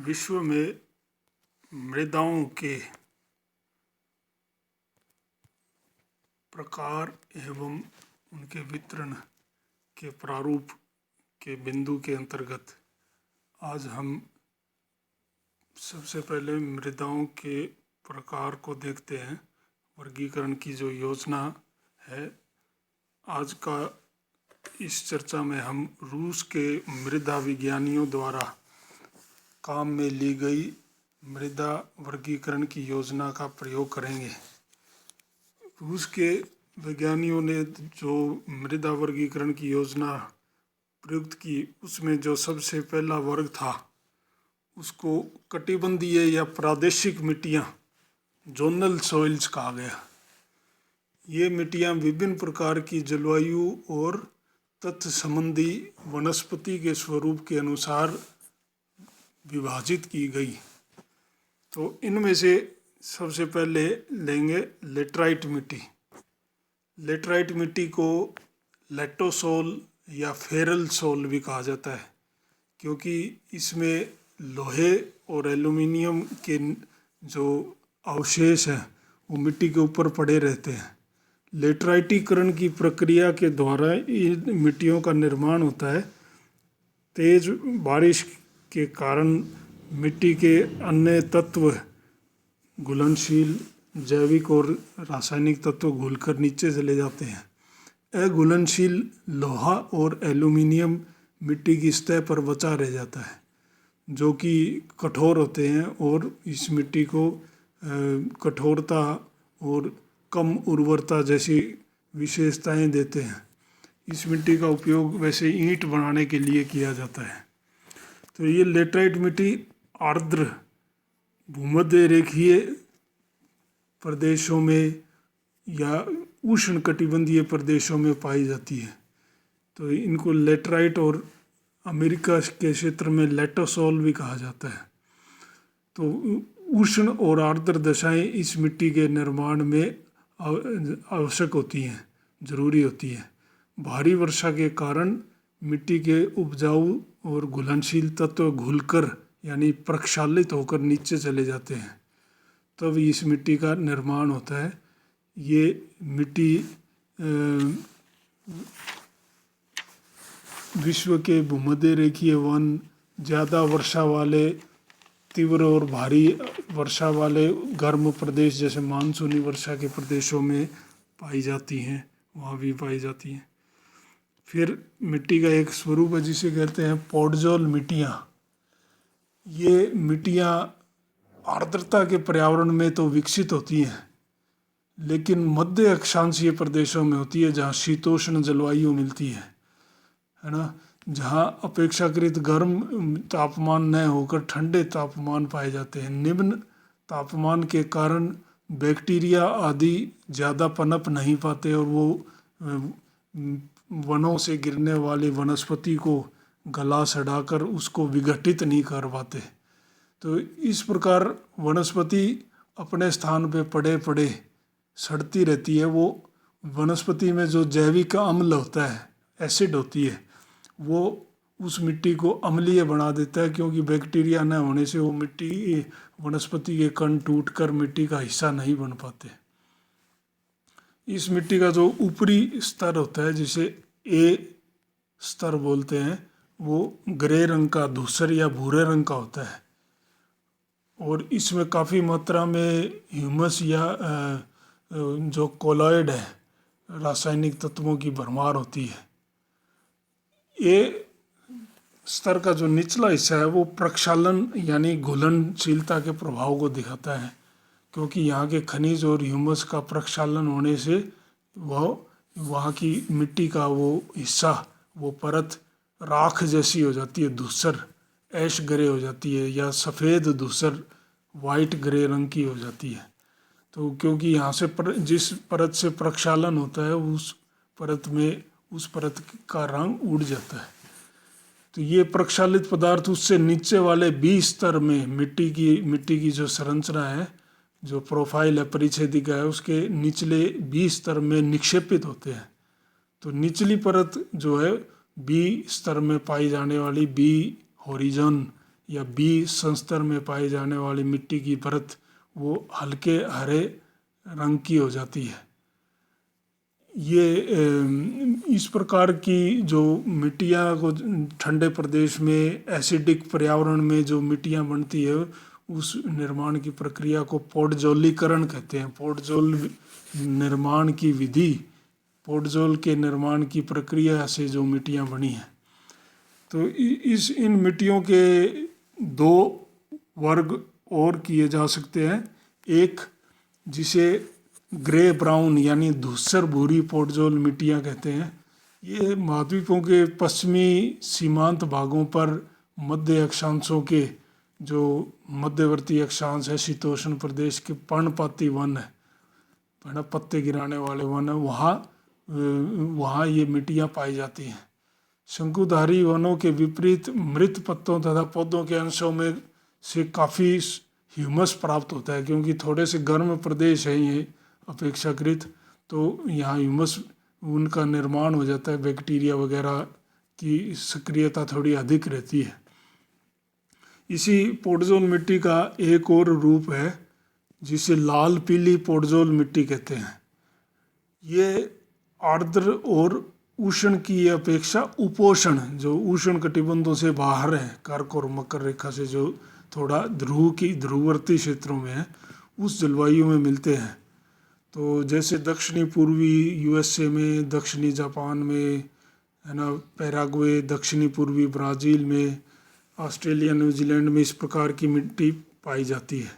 विश्व में मृदाओं के प्रकार एवं उनके वितरण के प्रारूप के बिंदु के अंतर्गत आज हम सबसे पहले मृदाओं के प्रकार को देखते हैं। वर्गीकरण की जो योजना है, आज का इस चर्चा में हम रूस के मृदा विज्ञानियों द्वारा काम में ली गई मृदा वर्गीकरण की योजना का प्रयोग करेंगे। रूस के वैज्ञानिकों ने जो मृदा वर्गीकरण की योजना प्रयुक्त की, उसमें जो सबसे पहला वर्ग था उसको कटिबंधीय या प्रादेशिक मिट्टियाँ, जोनल सॉइल्स कहा गया। ये मिट्टियाँ विभिन्न प्रकार की जलवायु और तत्व संबंधी वनस्पति के स्वरूप के अनुसार विभाजित की गई। तो इनमें से सबसे पहले लेंगे लेटराइट मिट्टी। लेटराइट मिट्टी को लेटोसोल या फेरल सोल भी कहा जाता है, क्योंकि इसमें लोहे और एल्युमिनियम के जो अवशेष हैं वो मिट्टी के ऊपर पड़े रहते हैं। लेटराइटीकरण की प्रक्रिया के द्वारा इन मिट्टियों का निर्माण होता है। तेज बारिश के कारण मिट्टी के अन्य तत्व, घुलनशील, जैविक और रासायनिक तत्व घुलकर नीचे चले जाते हैं। अघुलनशील लोहा और एल्युमिनियम मिट्टी की सतह पर बचा रह जाता है, जो कि कठोर होते हैं और इस मिट्टी को कठोरता और कम उर्वरता जैसी विशेषताएं देते हैं। इस मिट्टी का उपयोग वैसे ईंट बनाने के लिए किया जाता है। तो ये लेटराइट मिट्टी आर्द्र भूमध्य रेखीय प्रदेशों में या उष्ण कटिबंधीय प्रदेशों में पाई जाती है। तो इनको लेटराइट और अमेरिका के क्षेत्र में लेटोसोल भी कहा जाता है। तो उष्ण और आर्द्र दशाएं इस मिट्टी के निर्माण में आवश्यक होती हैं, जरूरी होती हैं। भारी वर्षा के कारण मिट्टी के उपजाऊ और घुलनशील तत्व घुलकर यानी प्रक्षालित होकर नीचे चले जाते हैं, तब इस मिट्टी का निर्माण होता है। ये मिट्टी विश्व के भूमध्य रेखीय वन, ज़्यादा वर्षा वाले, तीव्र और भारी वर्षा वाले गर्म प्रदेश जैसे मानसूनी वर्षा के प्रदेशों में पाई जाती हैं, वहाँ भी पाई जाती हैं। फिर मिट्टी का एक स्वरूप है जिसे कहते हैं पोडजोल मिट्टियाँ। ये मिट्टियाँ आर्द्रता के पर्यावरण में तो विकसित होती हैं, लेकिन मध्य अक्षांशीय प्रदेशों में होती है, जहाँ शीतोष्ण जलवायु मिलती है ना, जहाँ अपेक्षाकृत गर्म तापमान न होकर ठंडे तापमान पाए जाते हैं। निम्न तापमान के कारण बैक्टीरिया आदि ज़्यादा पनप नहीं पाते और वो वनों से गिरने वाली वनस्पति को गला सड़ाकर उसको विघटित नहीं कर पाते। तो इस प्रकार वनस्पति अपने स्थान पे पड़े पड़े सड़ती रहती है। वो वनस्पति में जो जैविक अम्ल होता है, एसिड होती है, वो उस मिट्टी को अम्लीय बना देता है, क्योंकि बैक्टीरिया न होने से वो मिट्टी, वनस्पति के कण टूटकर मिट्टी का हिस्सा नहीं बन पाते। इस मिट्टी का जो ऊपरी स्तर होता है, जिसे ए स्तर बोलते हैं, वो ग्रे रंग का, धूसर या भूरे रंग का होता है और इसमें काफ़ी मात्रा में ह्यूमस या जो कोलॉइड है, रासायनिक तत्वों की भरमार होती है। ये स्तर का जो निचला हिस्सा है वो प्रक्षालन यानी घुलनशीलता के प्रभाव को दिखाता है, क्योंकि यहाँ के खनिज और ह्यूमस का प्रक्षालन होने से वहाँ की मिट्टी का वो हिस्सा, वो परत राख जैसी हो जाती है, धूसर, ऐश ग्रे हो जाती है, या सफ़ेद धूसर वाइट ग्रे रंग की हो जाती है। तो क्योंकि यहाँ से जिस परत से प्रक्षालन होता है उस परत का रंग उड़ जाता है। तो ये प्रक्षालित पदार्थ उससे नीचे वाले बी स्तर में मिट्टी की जो संरचना है, जो प्रोफाइल है, परिच्छेदिका है, उसके निचले बी स्तर में निक्षेपित होते हैं। तो निचली परत जो है बी स्तर में पाई जाने वाली बी होरिजन या बी संस्तर में पाई जाने वाली मिट्टी की परत वो हल्के हरे रंग की हो जाती है। ये इस प्रकार की जो मिट्टियाँ को ठंडे प्रदेश में एसिडिक पर्यावरण में जो मिट्टियाँ बनती है उस निर्माण की प्रक्रिया को पोडजोलीकरण कहते हैं। पोडजोल निर्माण की विधि, पोडजोल के निर्माण की प्रक्रिया से जो मिट्टियाँ बनी हैं। तो इन मिट्टियों के दो वर्ग और किए जा सकते हैं। एक जिसे ग्रे ब्राउन यानी धूसर भूरी पोडजोल मिट्टियाँ कहते हैं। ये महाद्वीपों के पश्चिमी सीमांत भागों पर मध्य अक्षांशों के जो मध्यवर्ती अक्षांश है, शीतोष्ण प्रदेश के पर्णपाती वन है, पत्ते गिराने वाले वन है, वहाँ ये मिट्टियाँ पाई जाती हैं। शंकुधारी वनों के विपरीत मृत पत्तों तथा पौधों के अंशों में से काफ़ी ह्यूमस प्राप्त होता है, क्योंकि थोड़े से गर्म प्रदेश है ये अपेक्षाकृत, तो यहाँ ह्यूमस उनका निर्माण हो जाता है, बैक्टीरिया वगैरह की सक्रियता थोड़ी अधिक रहती है। इसी पोडजोल मिट्टी का एक और रूप है जिसे लाल पीली पोडजोल मिट्टी कहते हैं। ये आर्द्र और उष्ण की अपेक्षा उपोष्ण, जो उष्ण कटिबंधों से बाहर है, कर्क और मकर रेखा से जो थोड़ा ध्रुववर्ती क्षेत्रों में है, उस जलवायु में मिलते हैं। तो जैसे दक्षिणी पूर्वी यूएसए में, दक्षिणी जापान में है ना, पैराग्वे, दक्षिणी पूर्वी ब्राज़ील में, ऑस्ट्रेलिया, न्यूजीलैंड में इस प्रकार की मिट्टी पाई जाती है।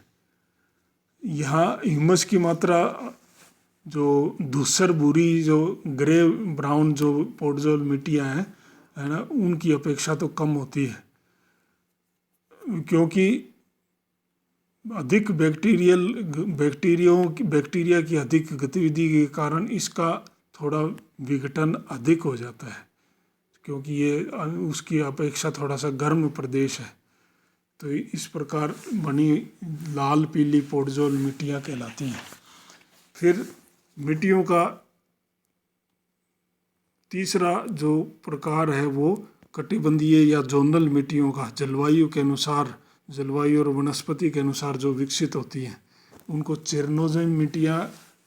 यहाँ ह्यूमस की मात्रा जो धूसर भूरी जो ग्रे ब्राउन जो पोडजोल मिट्टियाँ हैं है ना, उनकी अपेक्षा तो कम होती है, क्योंकि अधिक बैक्टीरिया की अधिक गतिविधि के कारण इसका थोड़ा विघटन अधिक हो जाता है, क्योंकि ये उसकी अपेक्षा थोड़ा सा गर्म प्रदेश है। तो इस प्रकार बनी लाल पीली पोडजोल मिट्टियाँ कहलाती हैं। फिर मिट्टियों का तीसरा जो प्रकार है वो कटिबंधीय या जोनल मिट्टियों का, जलवायु के अनुसार, जलवायु और वनस्पति के अनुसार जो विकसित होती हैं, उनको चेरनोज़ोम मिट्टियाँ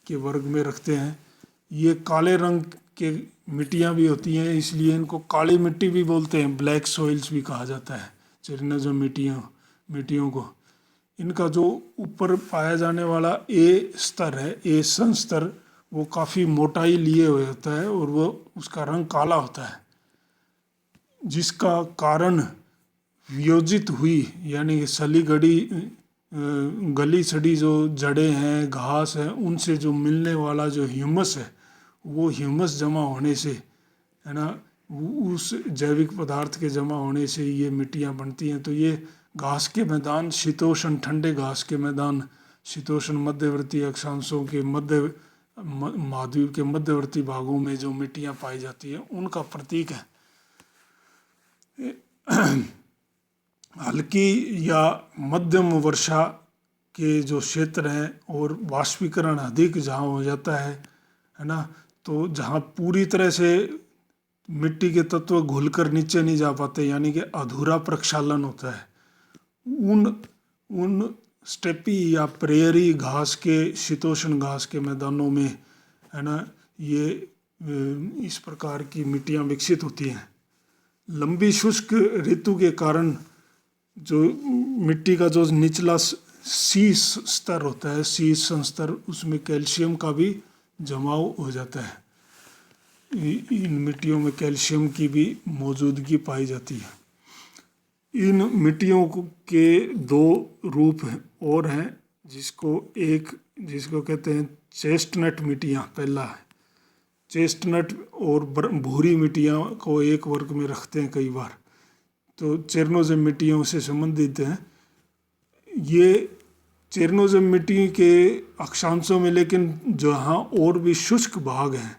के वर्ग में रखते हैं। ये काले रंग के मिट्टियाँ भी होती हैं, इसलिए इनको काली मिट्टी भी बोलते हैं, ब्लैक सॉइल्स भी कहा जाता है चेरनोज़ोम मिट्टियों को। इनका जो ऊपर पाया जाने वाला ए स्तर है, ए संस्तर, वो काफ़ी मोटाई लिए हुए होता है और वो उसका रंग काला होता है, जिसका कारण वियोजित हुई यानी सली गली सड़ी जो जड़ें हैं, घास है, उनसे जो मिलने वाला जो ह्यूमस है, वो ह्यूमस जमा होने से है ना, उस जैविक पदार्थ के जमा होने से ये मिट्टियाँ बनती हैं। तो ये घास के मैदान, शीतोष्ण ठंडे घास के मैदान, शीतोष्ण मध्यवर्ती अक्षांशों के महाद्वीप के मध्यवर्ती भागों में जो मिट्टियाँ पाई जाती हैं, उनका प्रतीक है। हल्की या मध्यम वर्षा के जो क्षेत्र हैं और वाष्पीकरण अधिक जहाँ हो जाता है ना, तो जहाँ पूरी तरह से मिट्टी के तत्व घुलकर नीचे नहीं जा पाते, यानी कि अधूरा प्रक्षालन होता है, उन स्टेपी या प्रेयरी घास के, शीतोष्ण घास के मैदानों में है ना, ये इस प्रकार की मिट्टियाँ विकसित होती हैं। लंबी शुष्क ऋतु के कारण जो मिट्टी का जो निचला सी स्तर होता है, सी संस्तर, उसमें कैल्शियम का भी जमाव हो जाता है। इन मिट्टियों में कैल्शियम की भी मौजूदगी पाई जाती है। इन मिट्टियों के दो रूप और हैं, जिसको कहते हैं चेस्टनट मिट्टियाँ। पहला है चेस्टनट और भूरी मिट्टियाँ को एक वर्ग में रखते हैं कई बार, तो चेरनोज़ोम मिट्टियों से संबंधित हैं। ये चेरनोज़ोम मिट्टी के अक्षांशों में, लेकिन जहाँ और भी शुष्क भाग हैं,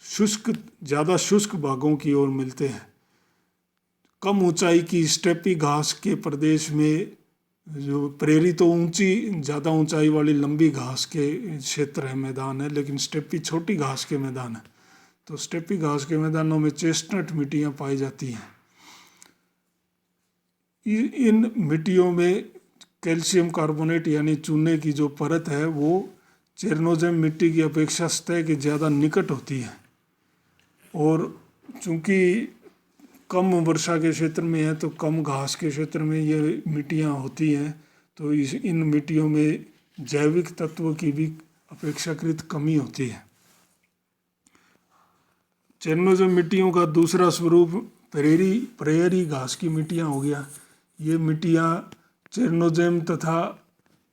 ज़्यादा शुष्क भागों की ओर मिलते हैं। कम ऊंचाई की स्टेपी घास के प्रदेश में, जो प्रेरी तो ज़्यादा ऊंचाई वाली लंबी घास के क्षेत्र है, मैदान है, लेकिन स्टेपी छोटी घास के मैदान है। तो स्टेपी घास के मैदानों में चेस्टनट मिट्टियाँ पाई जाती हैं। इन मिट्टियों में कैल्शियम कार्बोनेट यानी चूने की जो परत है वो चेरनोजेम मिट्टी की अपेक्षा सतह के ज़्यादा निकट होती है। और चूंकि कम वर्षा के क्षेत्र में है तो कम घास के क्षेत्र में ये मिट्टियाँ होती हैं, तो इन मिट्टियों में जैविक तत्व की भी अपेक्षाकृत कमी होती है। चेरनोजेम मिट्टियों का दूसरा स्वरूप प्रेयरी घास की मिट्टियाँ हो गया। ये मिट्टियाँ चेरनोजेम तथा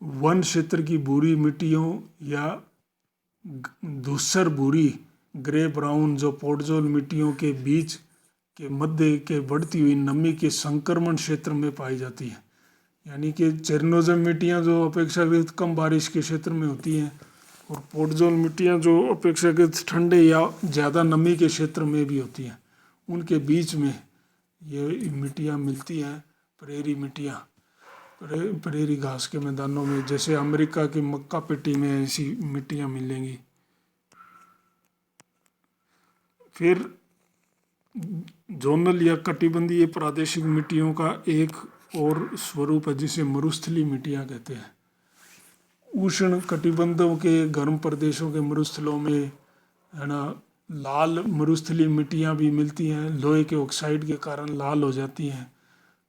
वन क्षेत्र की भूरी मिट्टियों या धूसर भूरी ग्रे ब्राउन जो पोडजोल मिट्टियों के बीच के मध्य के बढ़ती हुई नमी के संक्रमण क्षेत्र में पाई जाती है। यानी कि चेरनोजेम मिट्टियाँ जो अपेक्षाकृत कम बारिश के क्षेत्र में होती हैं और पोडजोल मिट्टियाँ जो अपेक्षाकृत ठंडे या ज़्यादा नमी के क्षेत्र में भी होती हैं, उनके बीच में ये मिट्टियाँ मिलती हैं, प्रेरी मिट्टियाँ। प्रेरी घास के मैदानों में जैसे अमेरिका की मक्का पेटी में ऐसी मिट्टियाँ मिलेंगी। फिर जोनल या कटिबंधीय प्रादेशिक मिट्टियों का एक और स्वरूप है जिसे मरुस्थलीय मिट्टियाँ कहते हैं। उष्ण कटिबंधों के गर्म प्रदेशों के मरुस्थलों में है ना लाल मरुस्थलीय मिट्टियाँ भी मिलती हैं, लोहे के ऑक्साइड के कारण लाल हो जाती हैं।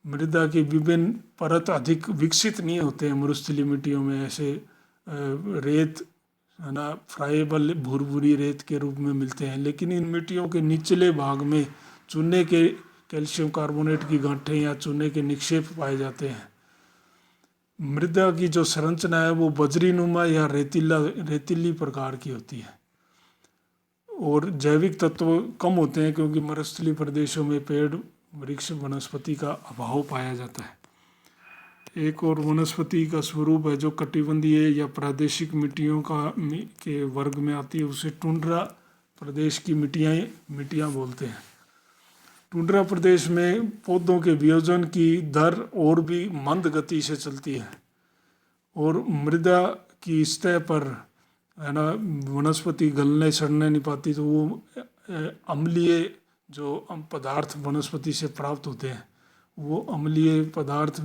मृदा के विभिन्न परत अधिक विकसित नहीं होते हैं मरुस्थलीय मिट्टियों में, ऐसे रेत है ना फ्राइबल भूरभूरी रेत के रूप में मिलते हैं। लेकिन इन मिट्टियों के निचले भाग में चूने के कैल्शियम कार्बोनेट की गांठें या चूने के निक्षेप पाए जाते हैं। मृदा की जो संरचना है वो बजरीनुमा या रेतीली प्रकार की होती है और जैविक तत्व कम होते हैं क्योंकि मरुस्थलीय प्रदेशों में पेड़ वृक्ष वनस्पति का अभाव पाया जाता है। एक और वनस्पति का स्वरूप है जो कटिबंधीय या प्रादेशिक मिट्टियों के वर्ग में आती है, उसे टुंड्रा प्रदेश की मिट्टियाँ बोलते हैं। टुंड्रा प्रदेश में पौधों के वियोजन की दर और भी मंद गति से चलती है और मृदा की सतह पर है ना वनस्पति गलने सड़ने नहीं पाती, तो वो अम्लीय जो पदार्थ वनस्पति से प्राप्त होते हैं वो अम्लीय पदार्थ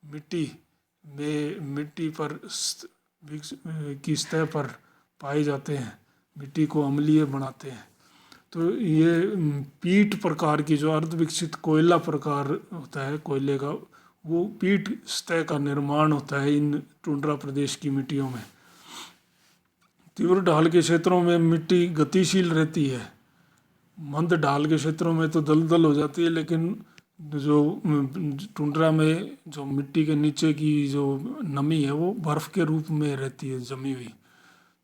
मिट्टी पर की सतह पर पाए जाते हैं, मिट्टी को अम्लीय बनाते हैं। तो ये पीट प्रकार की जो अर्धविकसित कोयला प्रकार होता है कोयले का, वो पीट सतह का निर्माण होता है इन टुंड्रा प्रदेश की मिट्टियों में। तीव्र ढाल के क्षेत्रों में मिट्टी गतिशील रहती है, मंद ढाल के क्षेत्रों में तो दलदल हो जाती है, लेकिन जो टुंड्रा में जो मिट्टी के नीचे की जो नमी है वो बर्फ़ के रूप में रहती है जमी हुई।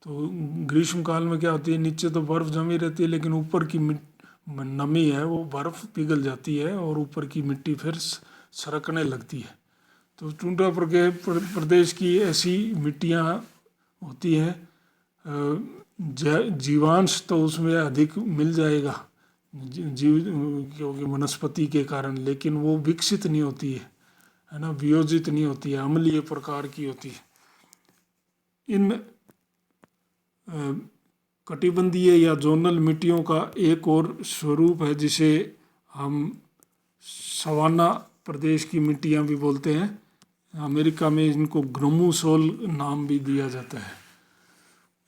तो ग्रीष्म काल में क्या होती है, नीचे तो बर्फ़ जमी रहती है लेकिन ऊपर की नमी है वो बर्फ़ पिघल जाती है और ऊपर की मिट्टी फिर सरकने लगती है। तो टुंड्रा प्रदेश की ऐसी मिट्टियाँ होती हैं, जीवांश तो उसमें अधिक मिल जाएगा जीव क्योंकि वनस्पति के कारण, लेकिन वो विकसित नहीं होती है ना, वियोजित नहीं होती है, अम्लीय प्रकार की होती है। इन कटिबंधीय या जोनल मिट्टियों का एक और स्वरूप है जिसे हम सवाना प्रदेश की मिट्टियाँ भी बोलते हैं। अमेरिका में इनको ग्रोमोसोल नाम भी दिया जाता है।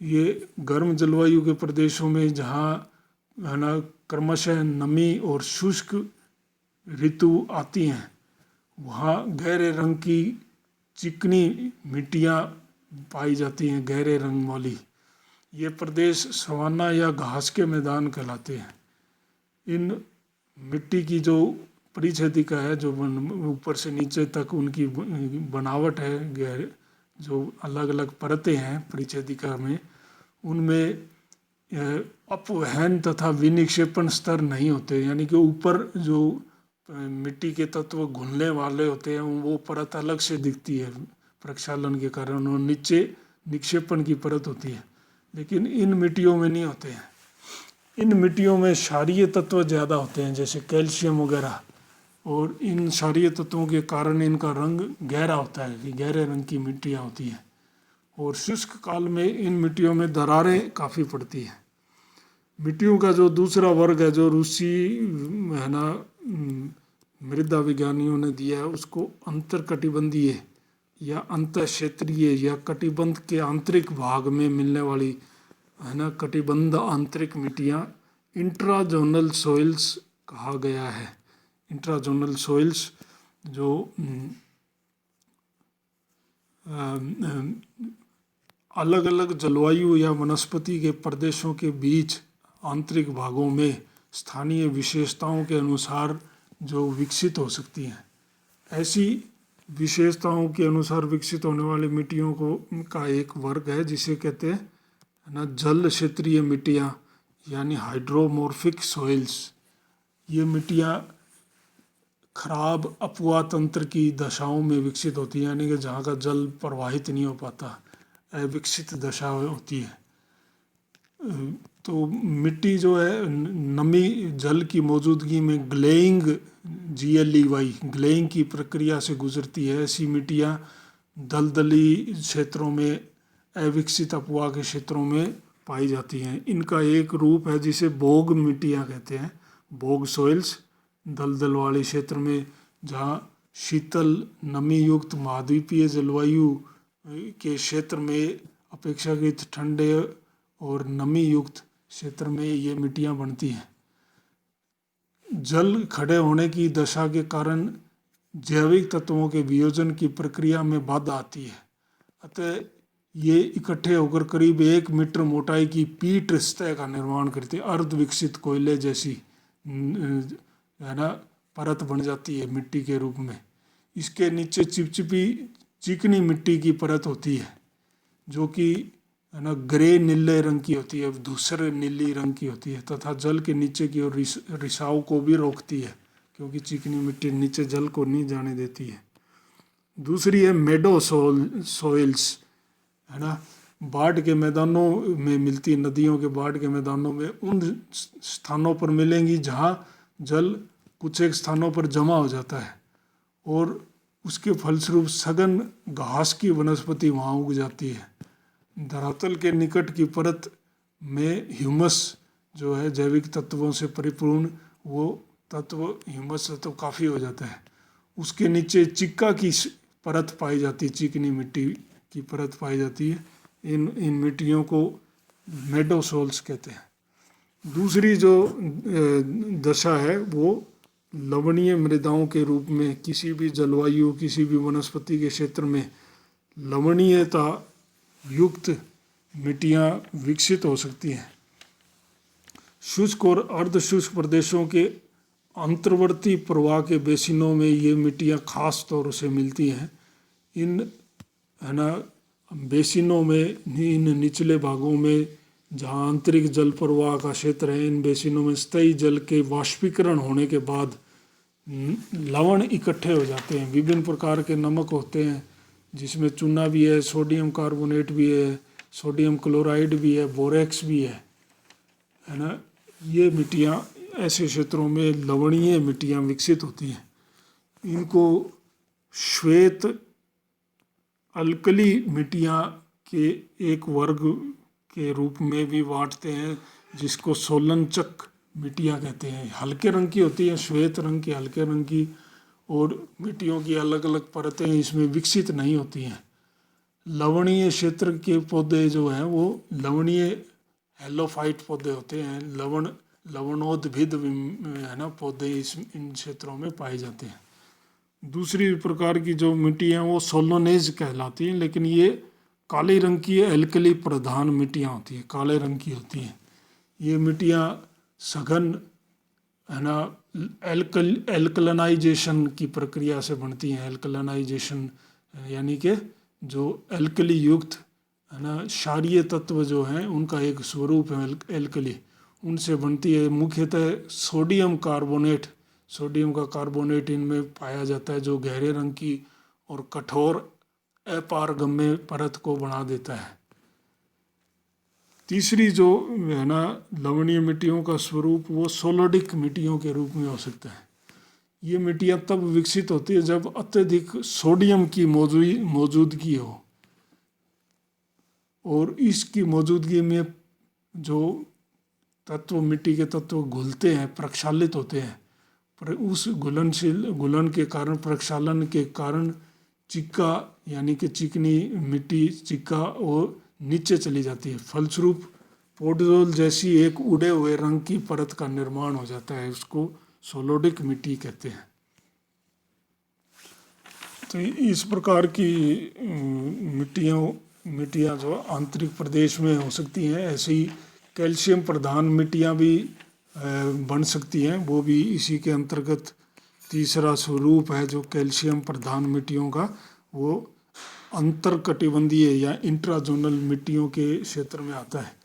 ये गर्म जलवायु के प्रदेशों में जहाँ है ना क्रमशः नमी और शुष्क ऋतु आती हैं, वहाँ गहरे रंग की चिकनी मिट्टियाँ पाई जाती हैं, गहरे रंग वाली। ये प्रदेश सवाना या घास के मैदान कहलाते हैं। इन मिट्टी की जो परिच्छेदिका है, जो ऊपर से नीचे तक उनकी बनावट है, गहरे जो अलग अलग परतें हैं परिच्छेदिका में, उनमें अपवहन तथा विनिक्षेपण स्तर नहीं होते। यानी कि ऊपर जो मिट्टी के तत्व घुलने वाले होते हैं वो परत अलग से दिखती है प्रक्षालन के कारण, और नीचे निक्षेपण की परत होती है, लेकिन इन मिट्टियों में नहीं होते हैं। इन मिट्टियों में क्षारीय तत्व ज़्यादा होते हैं जैसे कैल्शियम वगैरह, और इन क्षारीय तत्वों के कारण इनका रंग गहरा होता है कि गहरे रंग की मिट्टियाँ होती हैं। और शुष्क काल में इन मिट्टियों में दरारें काफ़ी पड़ती हैं। मिट्टियों का जो दूसरा वर्ग है जो रूसी है ना मृदा विज्ञानियों ने दिया है उसको अंतरकटिबंधीय या अंतर क्षेत्रीय या कटिबंध के आंतरिक भाग में मिलने वाली, है ना, कटिबंध आंतरिक मिट्टियाँ इंट्राजोनल सॉइल्स कहा गया है। इंट्राजोनल सॉइल्स जो अलग अलग जलवायु या वनस्पति के प्रदेशों के बीच आंतरिक भागों में स्थानीय विशेषताओं के अनुसार जो विकसित हो सकती हैं। ऐसी विशेषताओं के अनुसार विकसित होने वाली मिट्टियों का एक वर्ग है जिसे कहते हैं, है ना, जल क्षेत्रीय मिट्टियाँ यानी हाइड्रोमॉर्फिक सॉइल्स। ये मिट्टियाँ खराब अपवाह तंत्र की दशाओं में विकसित होती है, यानी कि जहाँ का जल प्रवाहित नहीं हो पाता, अविकसित दशा होती है। तो मिट्टी जो है नमी जल की मौजूदगी में ग्लेइंग ग्लेइंग की प्रक्रिया से गुजरती है। ऐसी मिट्टियाँ दलदली क्षेत्रों में, अविकसित अपवाह के क्षेत्रों में पाई जाती हैं। इनका एक रूप है जिसे बोग मिट्टियाँ कहते हैं, बोग सॉइल्स। दलदल वाले क्षेत्र में जहाँ शीतल नमी युक्त महाद्वीपीय जलवायु के क्षेत्र में अपेक्षाकृत ठंडे और नमी युक्त क्षेत्र में ये मिट्टियाँ बनती हैं। जल खड़े होने की दशा के कारण जैविक तत्वों के वियोजन की प्रक्रिया में बाधा आती है, अतः ये इकट्ठे होकर करीब 1 मीटर मोटाई की पीठ सतह का निर्माण करते हैं। अर्ध विकसित कोयले जैसी, है ना, परत बन जाती है मिट्टी के रूप में। इसके नीचे चिपचिपी चिकनी मिट्टी की परत होती है जो कि, है ना, ग्रे नीले रंग की होती है, धूसर नीली रंग की होती है तथा जल के नीचे की ओर रिसाव को भी रोकती है क्योंकि चिकनी मिट्टी नीचे जल को नहीं जाने देती है। दूसरी है मेडो सॉइल्स, है ना, बाढ़ के मैदानों में मिलती, नदियों के बाढ़ के मैदानों में उन स्थानों पर मिलेंगी जहाँ जल कुछ एक स्थानों पर जमा हो जाता है और उसके फलस्वरूप सघन घास की वनस्पति वहाँ उग जाती है। धरातल के निकट की परत में ह्यूमस जो है जैविक तत्वों से परिपूर्ण, वो तत्व ह्यूमस तत्व काफ़ी हो जाता है। उसके नीचे चिक्का की परत पाई जाती है, चिकनी मिट्टी की परत पाई जाती है। इन मिट्टियों को मेडोसोल्स कहते हैं। दूसरी जो दशा है वो लवणीय मृदाओं के रूप में किसी भी जलवायु, किसी भी वनस्पति के क्षेत्र में लवणीयता युक्त मिट्टियाँ विकसित हो सकती हैं। शुष्क और अर्धशुष्क प्रदेशों के अंतर्वर्ती प्रवाह के बेसिनों में ये मिट्टियाँ खास तौर से मिलती हैं। इन, है ना, बेसिनों में, इन निचले भागों में जहाँ आंतरिक जल प्रवाह का क्षेत्र है, इन बेसिनों में स्थायी जल के वाष्पीकरण होने के बाद लवण इकट्ठे हो जाते हैं। विभिन्न प्रकार के नमक होते हैं जिसमें चूना भी है, सोडियम कार्बोनेट भी है, सोडियम क्लोराइड भी है, बोरेक्स भी है ना। ये मिट्टियाँ ऐसे क्षेत्रों में लवणीय मिट्टियाँ विकसित होती हैं। इनको श्वेत अल्कली मिट्टियाँ के एक वर्ग के रूप में भी बांटते हैं जिसको सोलनचक मिट्टियाँ कहते हैं। हल्के रंग की होती है, श्वेत रंग की, हल्के रंग की, और मिट्टियों की अलग अलग परतें इसमें विकसित नहीं होती हैं। लवणीय क्षेत्र के पौधे जो हैं वो लवणीय हेलोफाइट पौधे होते हैं, लवणोद्भिद, है ना, पौधे इन क्षेत्रों में पाए जाते हैं। दूसरी प्रकार की जो मिट्टी हैं वो सोलोनेज कहलाती हैं, लेकिन ये काले रंग की एल्कली प्रधान मिट्टियाँ होती हैं, काले रंग की होती हैं। ये मिट्टियाँ सघन, है ना, एल्कलनाइजेशन की प्रक्रिया से बनती हैं। एल्कलनाइजेशन यानी कि जो एल्कली युक्त, है ना, क्षारीय तत्व जो हैं उनका एक स्वरूप है एल्कली, उनसे बनती है। मुख्यतः सोडियम कार्बोनेट, सोडियम का कार्बोनेट इनमें पाया जाता है जो गहरे रंग की और कठोर अपारगम्य परत को बना देता है। तीसरी जो, है ना, लवणीय मिट्टियों का स्वरूप वो सोलोडिक मिट्टियों के रूप में हो सकता है। ये मिट्टियाँ तब विकसित होती है जब अत्यधिक सोडियम की मौजूदगी हो और इसकी मौजूदगी में जो तत्व, मिट्टी के तत्व घुलते हैं, प्रक्षालित होते हैं, उस घुलन के कारण, प्रक्षालन के कारण चिक्का यानी कि चिकनी मिट्टी चिक्का वो नीचे चली जाती है। फलस्वरूप पोडजोल जैसी एक उड़े हुए रंग की परत का निर्माण हो जाता है, उसको सोलोडिक मिट्टी कहते हैं। तो इस प्रकार की मिट्टियाँ जो आंतरिक प्रदेश में हो सकती हैं, ऐसे ही कैल्शियम प्रधान मिट्टियाँ भी बन सकती हैं, वो भी इसी के अंतर्गत तीसरा स्वरूप है जो कैल्शियम प्रधान मिट्टियों का, वो अंतरकटिबंधीय या इंट्राजोनल मिट्टियों के क्षेत्र में आता है।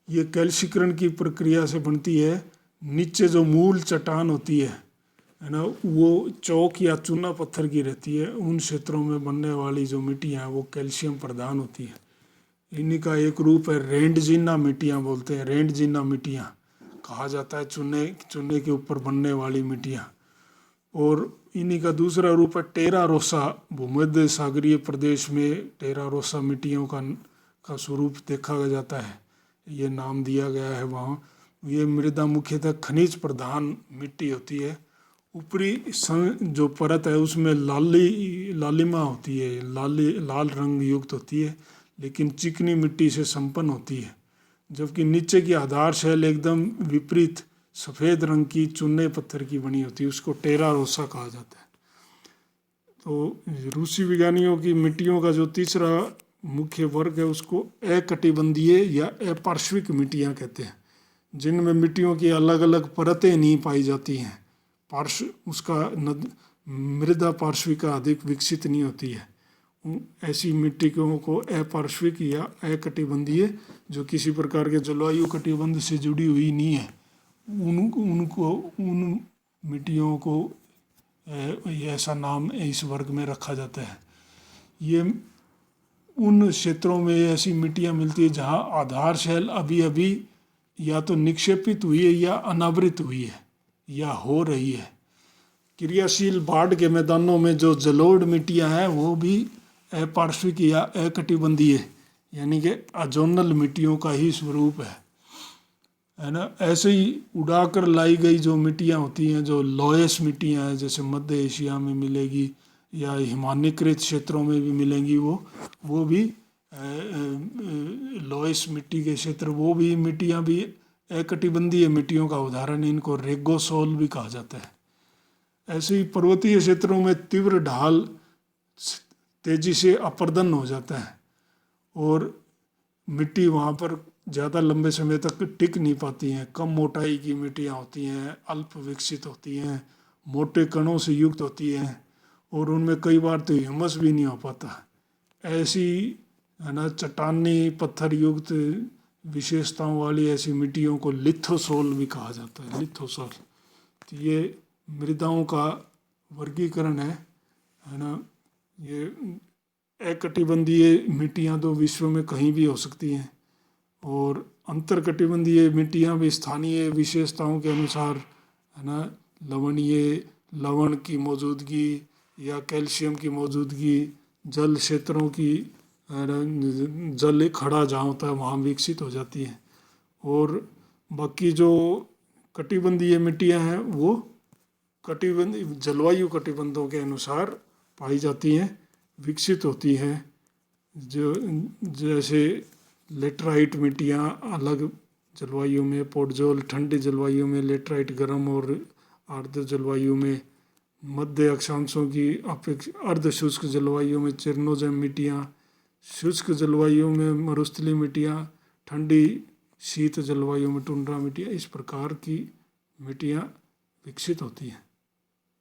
ये कैल्शीकरण की प्रक्रिया से बनती है। नीचे जो मूल चट्टान होती है ना, वो चौक या चूना पत्थर की रहती है। उन क्षेत्रों में बनने वाली जो मिट्टियाँ हैं वो कैल्शियम प्रधान होती है। इन्हीं का एक रूप है रेंडजीना मिट्टियाँ, बोलते हैं रेंडजीना मिट्टियाँ कहा जाता है, चूने के ऊपर बनने वाली मिट्टियाँ। और इन्हीं का दूसरा रूप है टेरा रोसा। भूमध्य सागरीय प्रदेश में टेरा रोसा मिट्टियों का स्वरूप देखा जाता है, ये नाम दिया गया है वहाँ। ये मृदा मुख्यतः खनिज प्रधान मिट्टी होती है। ऊपरी जो परत है उसमें लालिमा होती है, लाल रंग युक्त होती है, लेकिन चिकनी मिट्टी से संपन्न होती है। जबकि नीचे की आधार शैल एकदम विपरीत सफ़ेद रंग की चूने पत्थर की बनी होती है, उसको टेरा रोसा कहा जाता है। तो रूसी विज्ञानियों की मिट्टियों का जो तीसरा मुख्य वर्ग है उसको अकटिबंधीय या अपार्श्विक मिट्टियाँ कहते हैं, जिनमें मिट्टियों की अलग अलग परतें नहीं पाई जाती हैं। मृदा पार्श्विका अधिक विकसित नहीं होती है। ऐसी मिट्टियों को अपार्श्विक या अकटिबंधीय, जो किसी प्रकार के जलवायु कटिबंध से जुड़ी हुई नहीं है, उन मिट्टियों को ऐसा नाम इस वर्ग में रखा जाता है। ये उन क्षेत्रों में ऐसी मिट्टियाँ मिलती है जहाँ आधार शैल अभी अभी या तो निक्षेपित हुई है या अनावृत हुई है या हो रही है। क्रियाशील बाढ़ के मैदानों में जो जलोढ़ मिट्टियाँ हैं वो भी अपार्श्विक या अकटिबंधीय यानी कि अजोनल मिट्टियों का ही स्वरूप है ना। ऐसे ही उड़ाकर लाई गई जो मिट्टियाँ होती हैं, जो लॉयस मिट्टियाँ हैं, जैसे मध्य एशिया में मिलेगी या हिमानीकृत क्षेत्रों में भी मिलेंगी, वो भी लॉयस मिट्टी के क्षेत्र, वो भी मिट्टियाँ भी अकटिबंधीय मिट्टियों का उदाहरण है। इनको रेगोसोल भी कहा जाता है। ऐसे ही पर्वतीय क्षेत्रों में तीव्र ढाल तेजी से अपर्दन हो जाता है और मिट्टी वहाँ पर ज़्यादा लंबे समय तक टिक नहीं पाती हैं। कम मोटाई की मिट्टियाँ होती हैं, अल्प विकसित होती हैं, मोटे कणों से युक्त होती हैं और उनमें कई बार तो ह्यूमस भी नहीं हो पाता। ऐसी है ना चट्टानी पत्थर युक्त विशेषताओं वाली ऐसी मिट्टियों को लिथोसोल भी कहा जाता है, लिथोसोल। तो ये मृदाओं का वर्गीकरण है ना। ये अकटिबंधीय मिट्टियाँ तो विश्व में कहीं भी हो सकती हैं और अंतरकटिबंधीय मिट्टियाँ भी स्थानीय विशेषताओं के अनुसार है ना, लवण की मौजूदगी या कैल्शियम की मौजूदगी, जल क्षेत्रों की जल खड़ा जहाँ होता है वहाँ विकसित हो जाती है। और बाकी जो कटिबंधीय मिट्टियाँ हैं वो जलवायु कटिबंधों के अनुसार पाई जाती हैं, विकसित होती हैं। जो जैसे लेटराइट मिट्टियाँ अलग जलवायु में, पोडजोल ठंडी जलवायु में, लेटराइट गर्म और आर्द्र जलवायु में, मध्य अक्षांशों की अपेक्षा अर्ध शुष्क जलवायु में चेरनोजेम मिट्टियाँ, शुष्क जलवायु में मरुस्थलीय मिट्टियाँ, ठंडी शीत जलवायु में टुंड्रा मिट्टियाँ, इस प्रकार की मिट्टियाँ विकसित होती हैं।